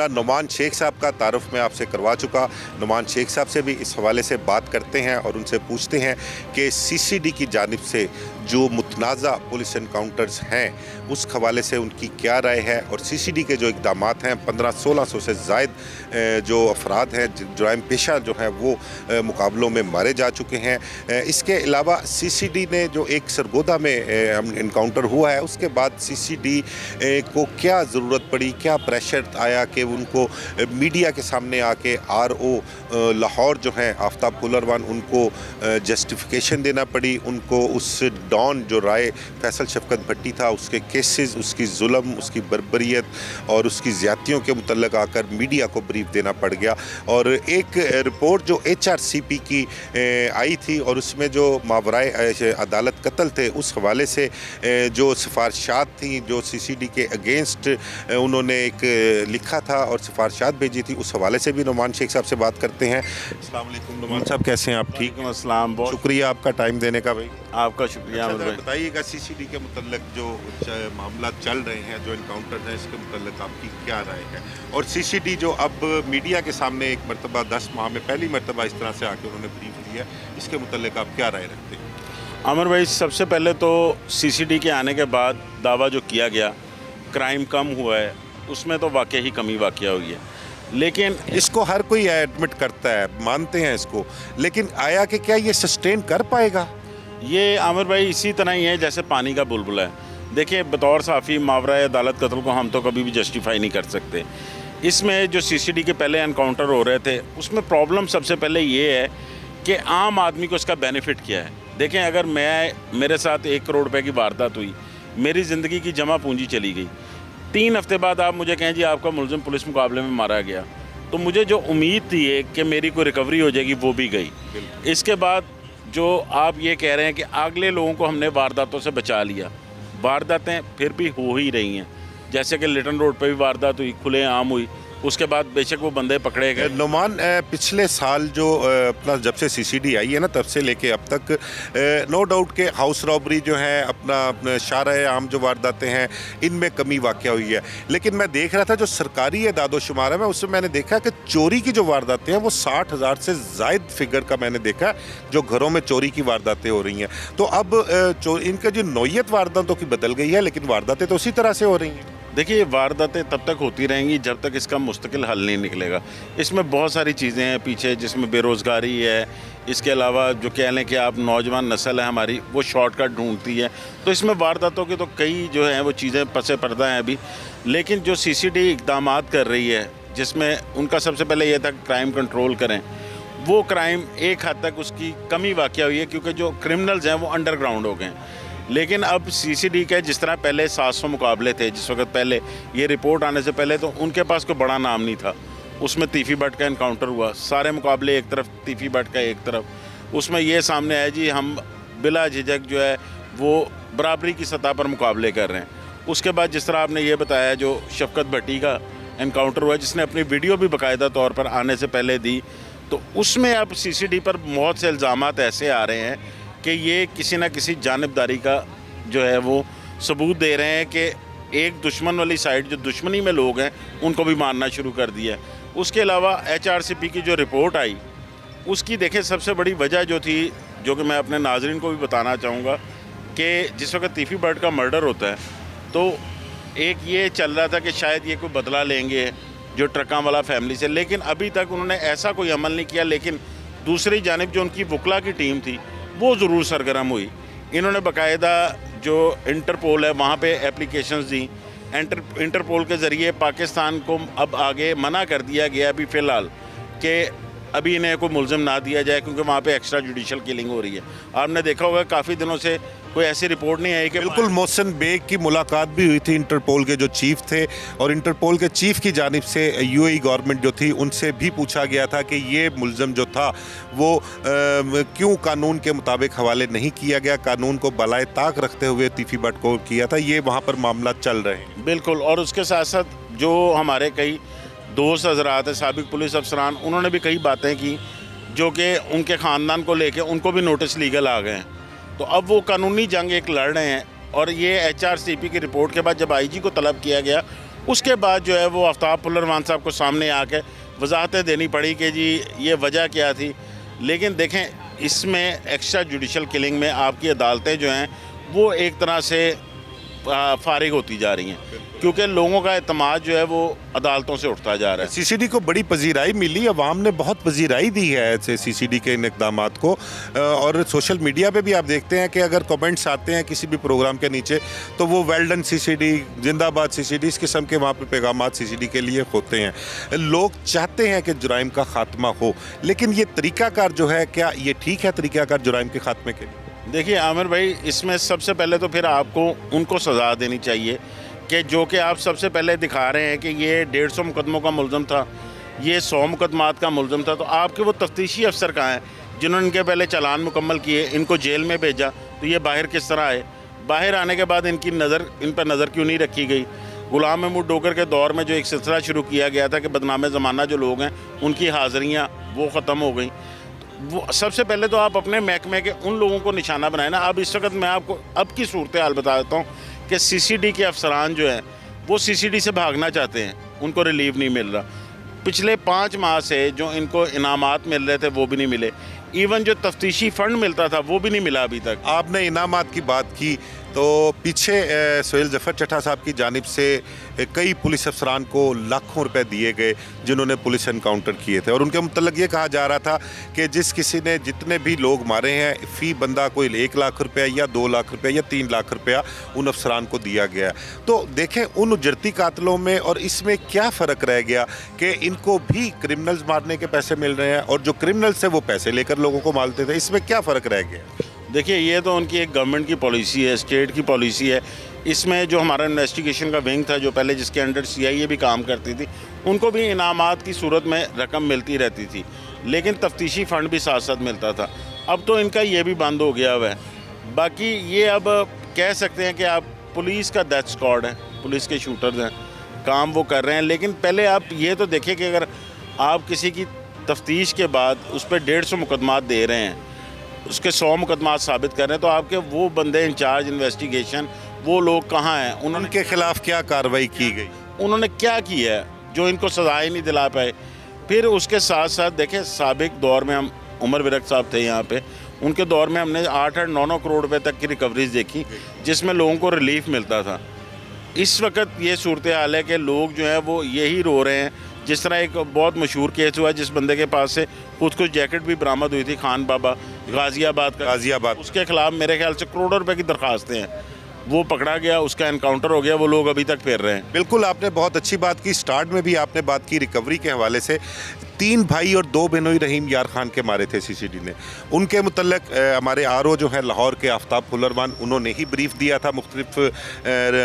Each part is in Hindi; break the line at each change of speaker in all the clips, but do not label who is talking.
अपना नुमान शेख साहब का तारुफ मैं आपसे करवा चुका। नुमान शेख साहब से भी इस हवाले से बात करते हैं और उनसे पूछते हैं कि सीसीडी की जानिब से जो मुतनाज़ा पुलिस एनकाउंटर्स हैं उस हवाले से उनकी क्या राय है, और सीसीडी के जो इक़दाम हैं 1500-1600 से ज़ायद जो अफराद हैं जुराइम पेशा जो हैं वो मुकाबलों में मारे जा चुके हैं। इसके अलावा सीसीडी ने जो एक सरगोदा में इनकाउंटर हुआ है उसके बाद सीसीडी को क्या ज़रूरत पड़ी, क्या प्रेशर आया कि उनको मीडिया के सामने आके RO लाहौर जो हैं आफ्ताब कुलरवान उनको जस्टिफिकेशन देना पड़ी, उनको उस डॉन जो राय फैसल शफकत भट्टी था उसके केसेस, उसकी जुल्म, उसकी बर्बरियत और उसकी ज़्यादतियों के मुतल्लिक़ आकर मीडिया को ब्रीफ देना पड़ गया। और एक रिपोर्ट जो HRCP की आई थी और उसमें जो मावराए अदालत कत्ल थे उस हवाले से जो सिफारिशात थी जो सीसीडी के अगेंस्ट उन्होंने एक लिखा था और सिफारिशात भेजी थी, उस हवाले से भी नुमान शेख साहब से बात करते हैं। अस्सलाम वालेकुम नुमान साहब, कैसे हैं आप? ठीक है,
अस्सलाम, बहुत
शुक्रिया आपका टाइम देने का। भाई
आपका शुक्रिया।
बताइएगा सीसीडी के मुतल्लिक़ जो मामला चल रहे हैं, जो इनकाउंटर हैं, इसके मुतल्लिक़ आपकी क्या राय है? और सीसीडी जो अब मीडिया के सामने एक मरतबा 10 माह में पहली मरतबा इस तरह से आके उन्होंने ब्रीफ दिया, इसके मुतल्लिक़ आप क्या राय रखते हैं?
अमर भाई, सबसे पहले तो सीसीडी के आने के बाद दावा जो किया गया क्राइम कम हुआ है, उसमें तो वाकई ही कमी वाक़या हुई है, लेकिन
इसको हर कोई एडमिट करता है, मानते हैं इसको, लेकिन आया कि क्या ये सस्टेन कर पाएगा?
ये आमिर भाई इसी तरह ही है जैसे पानी का बुलबुला है। देखिए, बतौर साफ़ी मावराए अदालत कत्ल को हम तो कभी भी जस्टिफाई नहीं कर सकते। इसमें जो सीसीडी के पहले एनकाउंटर हो रहे थे उसमें प्रॉब्लम सबसे पहले ये है कि आम आदमी को इसका बेनिफिट क्या है। देखें, अगर मेरे साथ 1 करोड़ रुपए की वारदात हुई, मेरी ज़िंदगी की जमा पूंजी चली गई, 3 हफ्ते बाद आप मुझे कहें जी आपका मुलज़िम पुलिस मुकाबले में मारा गया, तो मुझे जो उम्मीद थी कि मेरी कोई रिकवरी हो जाएगी वो भी गई। इसके बाद जो आप ये कह रहे हैं कि अगले लोगों को हमने वारदातों से बचा लिया, वारदातें फिर भी हो ही रही हैं। जैसे कि लिटन रोड पे भी वारदात हुई, खुलेआम हुई, उसके बाद बेशक वो बंदे पकड़े गए।
नुमान, पिछले साल जो अपना जब से सीसीडी आई है ना तब से लेके अब तक नो डाउट के हाउस रॉबरी जो है अपना शाहराह आम जो वारदातें हैं इनमें कमी वाक़या हुई है, लेकिन मैं देख रहा था जो सरकारी इदाद-ओ-शुमार है मैं उसमें मैंने देखा कि चोरी की जो वारदातें हैं वो 60,000 से ज़ायद फिगर का मैंने देखा जो घरों में चोरी की वारदातें हो रही हैं। तो अब इनका जो नौयत वारदातों की बदल गई है, लेकिन वारदातें तो उसी तरह से हो रही हैं।
देखिए, वारदातें तब तक होती रहेंगी जब तक इसका मुस्तकिल हल नहीं निकलेगा। इसमें बहुत सारी चीज़ें हैं पीछे, जिसमें बेरोज़गारी है, इसके अलावा जो कह लें कि आप नौजवान नस्ल है हमारी वो शॉर्टकट ढूंढती है, तो इसमें वारदातों की तो कई जो हैं वो चीज़ें पसे पर्दा हैं अभी। लेकिन जो सीसीडी इक़दाम कर रही है जिसमें उनका सबसे पहले यह था क्राइम कंट्रोल करें, वो क्राइम एक हद तक उसकी कमी वाक़या हुई है क्योंकि जो क्रिमिनल्स हैं वो अंडरग्राउंड हो गए। लेकिन अब सीसीडी के जिस तरह पहले 700 मुकाबले थे, जिस वक्त पहले ये रिपोर्ट आने से पहले, तो उनके पास कोई बड़ा नाम नहीं था। उसमें तीफ़ी भट्ट का इनकाउंटर हुआ, सारे मुकाबले एक तरफ, तीफ़ी भट्ट का एक तरफ। उसमें ये सामने आया जी हम बिला झिझक जो है वो बराबरी की सतह पर मुकाबले कर रहे हैं। उसके बाद जिस तरह आपने ये बताया जो शफकत भट्टी का इनकाउंटर हुआ जिसने अपनी वीडियो भी बाकायदा तौर पर आने से पहले दी, तो उसमें अब सीसीडी पर बहुत से इल्ज़ामात ऐसे आ रहे हैं कि ये किसी न किसी जानिबदारी का जो है वो सबूत दे रहे हैं कि एक दुश्मन वाली साइड जो दुश्मनी में लोग हैं उनको भी मारना शुरू कर दिया है। उसके अलावा HRCP की जो रिपोर्ट आई उसकी देखें सबसे बड़ी वजह जो थी, जो कि मैं अपने नाजरीन को भी बताना चाहूँगा कि जिस वक्त तीफ़ी भट्ट का मर्डर होता है तो एक ये चल रहा था कि शायद ये कोई बदला लेंगे जो ट्रकों वाला फैमिली से, लेकिन अभी तक उन्होंने ऐसा कोई अमल नहीं किया। लेकिन दूसरी जानिब जो उनकी वकला की टीम थी वो ज़रूर सरगर्म हुई। इन्होंने बाकायदा जो इंटरपोल है वहाँ पे एप्लीकेशंस दी, इंटरपोल के ज़रिए पाकिस्तान को अब आगे मना कर दिया गया अभी फ़िलहाल कि अभी इन्हें कोई मुलज़िम ना दिया जाए क्योंकि वहाँ पे एक्स्ट्रा जुडिशल किलिंग हो रही है। आपने देखा होगा काफ़ी दिनों से कोई ऐसी रिपोर्ट नहीं आई कि
बिल्कुल मोहसिन बेग की मुलाकात भी हुई थी इंटरपोल के जो चीफ थे, और इंटरपोल के चीफ की जानिब से UAE गवर्नमेंट जो थी उनसे भी पूछा गया था कि ये मुलज़िम जो था वो क्यों कानून के मुताबिक हवाले नहीं किया गया, कानून को बलाए ताक रखते हुए तीफ़ी भट्ट को किया था। ये वहाँ पर मामला चल रहे हैं।
बिल्कुल, और उसके साथ साथ जो हमारे कई दोस्त हजरात है साबिक पुलिस अफसरान, उन्होंने भी कई बातें की जो कि उनके ख़ानदान को लेके उनको भी नोटिस लीगल आ गए हैं। तो अब वो कानूनी जंग एक लड़ रहे हैं। और ये HRCP की रिपोर्ट के बाद जब IG को तलब किया गया, उसके बाद जो है वो आफ्ताब पुलरवान साहब को सामने आके वजाहतें देनी पड़ी कि जी ये वजह क्या थी। लेकिन देखें, इसमें एक्स्ट्रा जुडिशल किलिंग में आपकी अदालतें जो हैं वो एक तरह से फारिग होती जा रही हैं, क्योंकि लोगों का एतमाद जो है वो अदालतों से उठता जा रहा है।
सीसीडी को बड़ी पजीराई मिली, अवाम ने बहुत पजीराई दी है ऐसे सीसीडी के इन इक़दामात को। और सोशल मीडिया पे भी आप देखते हैं कि अगर कमेंट्स आते हैं किसी भी प्रोग्राम के नीचे तो वो वेल डन सीसीडी, जिंदाबाद सीसीडी, इस किस्म के वहाँ पे पैगामात सीसीडी के लिए होते हैं। लोग चाहते हैं कि जुराइम का खात्मा हो, लेकिन ये तरीक़ाकार जो है, क्या ये ठीक है तरीक़ाकार जुराइम के खात्मे के लिए?
देखिए आमिर भाई, इसमें सबसे पहले तो फिर आपको उनको सज़ा देनी चाहिए कि जो कि आप सबसे पहले दिखा रहे हैं कि ये 150 मुकदमों का मुलज़म था, ये 100 मुकदमात का मुलज़म था। तो आपके वो तफ्तीशी अफसर कहाँ हैं जिन्होंने इनके पहले चालान मुकम्मल किए, इनको जेल में भेजा, तो ये बाहर किस तरह आए? बाहर आने के बाद इन पर नज़र क्यों नहीं रखी गई? गुलाम महमूद डोगर के दौर में जो एक सिलसिला शुरू किया गया था कि बदनाम ज़माना जो लोग हैं उनकी हाज़िरियाँ वो ख़त्म हो गई। वो सबसे पहले तो आप अपने महकमे के उन लोगों को निशाना बनाए ना। अब इस वक्त मैं आपको अब की सूरत हाल बता देता हूँ कि सीसीडी के अफसरान जो हैं वो सीसीडी से भागना चाहते हैं, उनको रिलीफ नहीं मिल रहा। पिछले 5 माह से जो इनको इनामात मिल रहे थे वो भी नहीं मिले, इवन जो तफ्तीशी फ़ंड मिलता था वो भी नहीं मिला अभी तक।
आपने इनामात की बात की तो पीछे सोहेल जफ़र चट्टा साहब की जानिब से कई पुलिस अफसरान को लाखों रुपए दिए गए जिन्होंने पुलिस एनकाउंटर किए थे, और उनके मुतल्लिक़ ये कहा जा रहा था कि जिस किसी ने जितने भी लोग मारे हैं फ़ी बंदा कोई 1 लाख रुपया या 2 लाख रुपया या 3 लाख रुपया उन अफसरान को दिया गया। तो देखें, उन उजरती कातलों में और इसमें क्या फ़र्क रह गया कि इनको भी क्रिमिनल्स मारने के पैसे मिल रहे हैं और जो क्रिमिनल्स हैं वो पैसे लेकर लोगों को मारते थे, इसमें क्या फ़र्क रह गया?
देखिए, ये तो उनकी एक गवर्नमेंट की पॉलिसी है, स्टेट की पॉलिसी है। इसमें जो हमारा इन्वेस्टिगेशन का विंग था जो पहले जिसके अंडर CIA भी काम करती थी, उनको भी इनामात की सूरत में रकम मिलती रहती थी, लेकिन तफ्तीशी फ़ंड भी साथ साथ मिलता था। अब तो इनका ये भी बंद हो गया हुआ है। बाकी ये अब कह सकते हैं कि आप पुलिस का डेथ स्क्वाड है, पुलिस के शूटर्स हैं, काम वो कर रहे हैं। लेकिन पहले आप ये तो देखिए कि अगर आप किसी की तफ्तीश के बाद उस पर 150 मुकदमात दे रहे हैं, उसके 100 मुकदमात साबित कर रहे हैं, तो आपके वो बंदे इंचार्ज इन्वेस्टिगेशन वो लोग कहाँ हैं?
उनके खिलाफ क्या कार्रवाई की गई?
उन्होंने क्या किया है जो इनको सजाएं नहीं दिला पाए? फिर उसके साथ साथ देखें, साबिक दौर में हम उमर विरक साहब थे यहाँ पे, उनके दौर में हमने 8-8, 9-9 करोड़ रुपए तक की रिकवरीज देखी जिसमें लोगों को रिलीफ मिलता था। इस वक्त ये सूरत हाल है कि लोग जो हैं वो यही रो रहे हैं। जिस तरह एक बहुत मशहूर केस हुआ जिस बंदे के पास से खुद कुछ जैकेट भी बरामद हुई थी, खान बाबा गाज़ियाबाद, उसके खिलाफ मेरे ख्याल से करोड़ों रुपए की दरख्वास्तें हैं, वो पकड़ा गया, उसका एनकाउंटर हो गया, वो लोग अभी तक फिर रहे हैं।
बिल्कुल, आपने बहुत अच्छी बात की। स्टार्ट में भी आपने बात की रिकवरी के हवाले से। 3 भाई और 2 बहनों रहीम यार खान के मारे थे सीसीडी ने। उनके मुतल्लिक हमारे RO जो है लाहौर के आफ्ताब पुलरवान, उन्होंने ही ब्रीफ दिया था। मुख्तलिफ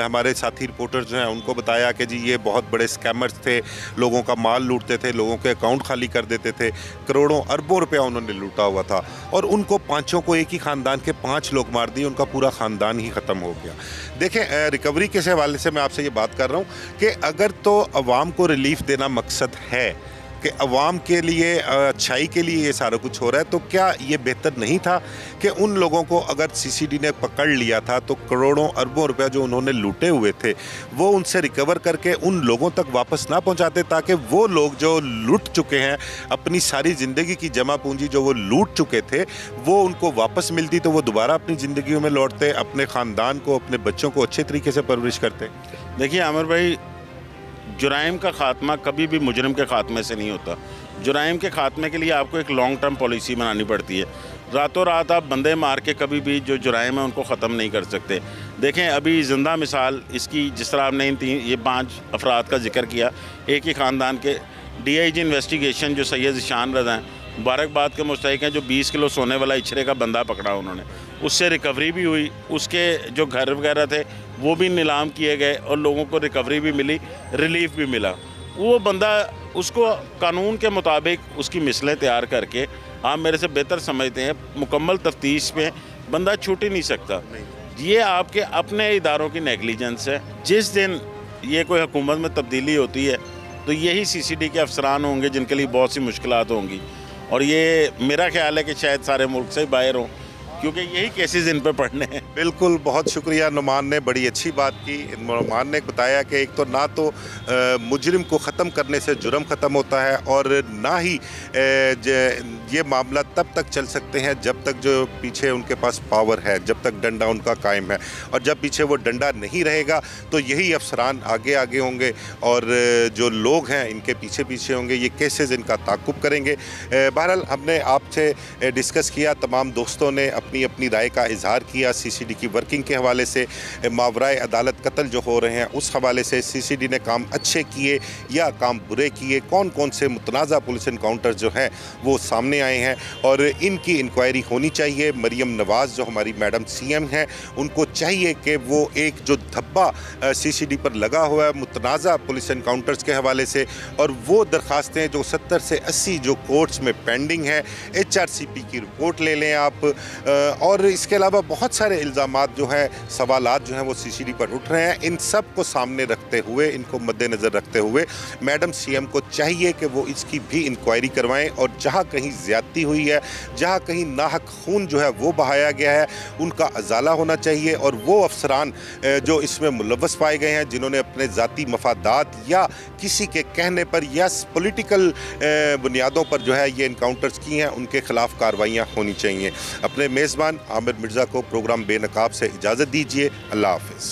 हमारे साथी रिपोर्टर्स जो हैं उनको बताया कि जी ये बहुत बड़े स्कैमर्स थे, लोगों का माल लूटते थे, लोगों के अकाउंट खाली कर देते थे, करोड़ों अरबों रुपया उन्होंने लूटा हुआ था। और उनको पाँचों को, एक ही ख़ानदान के 5 लोग मार दिए, उनका पूरा ख़ानदान ही ख़त्म हो गया। देखें, रिकवरी के हवाले से मैं आपसे ये बात कर रहा हूँ कि अगर तो अवाम को रिलीफ देना मकसद है कि अवाम के लिए, अच्छाई के लिए ये सारा कुछ हो रहा है, तो क्या ये बेहतर नहीं था कि उन लोगों को अगर सीसीडी ने पकड़ लिया था तो करोड़ों अरबों रुपया जो उन्होंने लूटे हुए थे वो उनसे रिकवर करके उन लोगों तक वापस ना पहुंचाते, ताकि वो लोग जो लूट चुके हैं, अपनी सारी ज़िंदगी की जमा पूंजी जो वो लूट चुके थे, वो उनको वापस मिलती तो वो दोबारा अपनी ज़िंदगी में लौटते, अपने ख़ानदान को, अपने बच्चों को अच्छे तरीके से परवरिश करते।
देखिए आमिर भाई, जुराइम का खात्मा कभी भी मुजरिम के खात्मे से नहीं होता। जुराइम के खात्मे के लिए आपको एक लॉन्ग टर्म पॉलिसी बनानी पड़ती है। रातों रात आप बंदे मार के कभी भी जो जुराइम है उनको ख़त्म नहीं कर सकते। देखें, अभी ज़िंदा मिसाल इसकी, जिस तरह आपने ये 5 अफराद का जिक्र किया, एक ही ख़ानदान के DIG इन्वेस्टिगेशन जो सैयद ज़ीशान रज़ा हैं, मुबारकबाद के मुस्तहिक हैं, जो 20 किलो सोने वाला इचरे का बंदा पकड़ा उन्होंने, उससे रिकवरी भी हुई, उसके जो घर वगैरह थे वो भी नीलाम किए गए और लोगों को रिकवरी भी मिली, रिलीफ भी मिला। वो बंदा, उसको कानून के मुताबिक उसकी मिसलें तैयार करके, आप मेरे से बेहतर समझते हैं, मुकम्मल तफ्तीश में बंदा छूट ही नहीं सकता। ये आपके अपने इदारों की नेगलिजेंस है। जिस दिन ये कोई हुकूमत में तब्दीली होती है तो यही CCD के अफसरान होंगे जिनके लिए बहुत सी मुश्किलात होंगी, और ये मेरा ख्याल है कि शायद सारे मुल्क से बाहर हों। क्योंकि यही केसेस इन पे पढ़ने हैं।
बिल्कुल, बहुत शुक्रिया। नुमान ने बड़ी अच्छी बात की। नुमान ने बताया कि एक तो ना तो मुजरिम को ख़त्म करने से जुर्म ख़त्म होता है और ना ही ये मामला तब तक चल सकते हैं जब तक जो पीछे उनके पास पावर है, जब तक डंडा उनका कायम है, और जब पीछे वो डंडा नहीं रहेगा तो यही अफसरान आगे आगे होंगे और जो लोग हैं इनके पीछे पीछे होंगे, ये केसेस इनका ताक़ुब करेंगे। बहरहाल हमने आपसे डिस्कस किया, तमाम दोस्तों ने अपनी अपनी राय का इजहार किया सीसीडी की वर्किंग के हवाले से, मावराए अदालत कत्ल जो हो रहे हैं उस हवाले से, सीसीडी ने काम अच्छे किए या काम बुरे किए, कौन कौन से मुतनाज़ा पुलिस इनकाउंटर जो हैं वो सामने आए हैं और इनकी इंक्वायरी होनी चाहिए। मरियम नवाज़ जो हमारी मैडम सीएम हैं, उनको चाहिए कि वो एक जो धब्बा सीसीडी पर लगा हुआ है मुतनाज़ा पुलिस इनकाउंटर्स के हवाले से, और वो दरखास्तें जो 70 से 80 जो कोर्ट्स में पेंडिंग है, HRCP की रिपोर्ट ले लें आप। और इसके अलावा बहुत सारे इल्ज़ामात जो हैं, सवालात जो हैं वो सीसीडी पर उठ रहे हैं। इन सब को सामने रखते हुए, इनको मद्देनज़र रखते हुए मैडम सीएम को चाहिए कि वो इसकी भी इंक्वायरी करवाएं और जहां कहीं ज़्यादती हुई है, जहां कहीं नाहक खून जो है वो बहाया गया है, उनका अजाला होना चाहिए और वो अफसरान जो इसमें मुलव्वस पाए गए हैं, जिन्होंने अपने ज़ाती मफादात या किसी के कहने पर या पॉलिटिकल बुनियादों पर जो है ये इनकाउंटर्स की हैं, उनके ख़िलाफ़ कार्रवाइयाँ होनी चाहिए। अपने मेज़बान आमिर मिर्ज़ा को प्रोग्राम बेनकाब से इजाज़त दीजिए। अल्लाह हाफ़िज़।